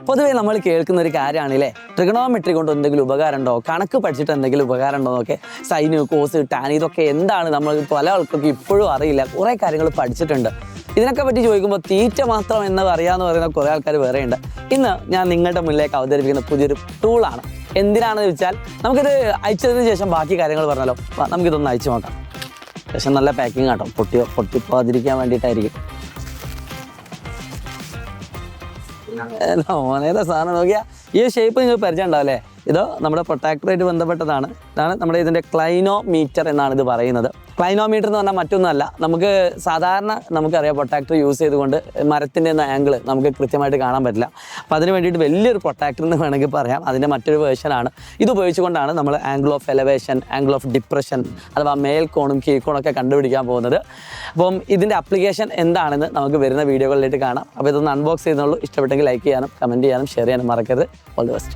പൊതുവേ നമ്മൾ കേൾക്കുന്ന ഒരു കാര്യമാണല്ലേ, ട്രിഗണോമെട്രി കൊണ്ട് എന്തെങ്കിലും ഉപകാരമുണ്ടോ, കണക്ക് പഠിച്ചിട്ട് എന്തെങ്കിലും ഉപകാരമുണ്ടോ എന്നൊക്കെ. സൈന്, കോസ്, ടാൻ ഇതൊക്കെ എന്താണ് നമ്മൾ പല ആൾക്കൊക്കെ ഇപ്പോഴും അറിയില്ല. കുറേ കാര്യങ്ങൾ പഠിച്ചിട്ടുണ്ട്. ഇതിനൊക്കെ പറ്റി ചോദിക്കുമ്പോൾ തീറ്റ മാത്രം എന്ന് അറിയാമെന്ന് പറയുന്ന കുറേ ആൾക്കാർ വേറെയുണ്ട്. ഇന്ന് ഞാൻ നിങ്ങളുടെ മുന്നിലേക്ക് അവതരിപ്പിക്കുന്ന പുതിയൊരു ടൂളാണ്. എന്തിനാണെന്ന് വെച്ചാൽ നമുക്കിത് അയച്ചതിന് ശേഷം ബാക്കി കാര്യങ്ങൾ പറഞ്ഞാലോ. നമുക്കിതൊന്ന് അയച്ചു നോക്കാം. ശേഷം നല്ല പാക്കിങ് ആട്ടോ, പൊട്ടിപ്പോകാതിരിക്കാൻ വേണ്ടിയിട്ടായിരിക്കും. മോനേതാ സാധനം നോക്കിയാൽ ഈ ഷേപ്പ് നിങ്ങൾക്ക് പരിചയം ഉണ്ടാവും അല്ലേ. ഇത് നമ്മുടെ പ്രൊട്ടാക്ടറായിട്ട് ബന്ധപ്പെട്ടതാണ്. ഇതാണ് നമ്മുടെ ഇതിൻ്റെ ക്ലൈനോമീറ്റർ എന്നാണ് ഇത് പറയുന്നത്. ക്ലൈനോമീറ്റർ എന്ന് പറഞ്ഞാൽ മറ്റൊന്നുമല്ല, നമുക്ക് സാധാരണ നമുക്കറിയാം പ്രൊട്ടാക്ടർ യൂസ് ചെയ്തുകൊണ്ട് മരത്തിൻ്റെ ആംഗിൾ നമുക്ക് കൃത്യമായിട്ട് കാണാൻ പറ്റില്ല. അപ്പോൾ അതിന് വേണ്ടിയിട്ട് വലിയൊരു പ്രൊട്ടാക്ടർ എന്ന് വേണമെങ്കിൽ പറയാം. അതിൻ്റെ മറ്റൊരു വേർഷനാണ്. ഇത് ഉപയോഗിച്ചുകൊണ്ടാണ് നമ്മൾ angle of elevation, angle of depression അഥവാ മേൽക്കോണും കീഴ്ക്കോണൊക്കെ കണ്ടുപിടിക്കാൻ പോകുന്നത്. അപ്പം ഇതിൻ്റെ അപ്ലിക്കേഷൻ എന്താണെന്ന് നമുക്ക് വരുന്ന വീഡിയോകളിലേക്ക് കാണാം. അപ്പോൾ ഇതൊന്ന് അൺബോക്സ് ചെയ്യുന്നുള്ളൂ. ഇഷ്ടപ്പെട്ടെങ്കിൽ ലൈക്ക് ചെയ്യാനും കമൻറ്റ് ചെയ്യാനും ഷെയർ ചെയ്യാനും മറക്കരുത്. All the best.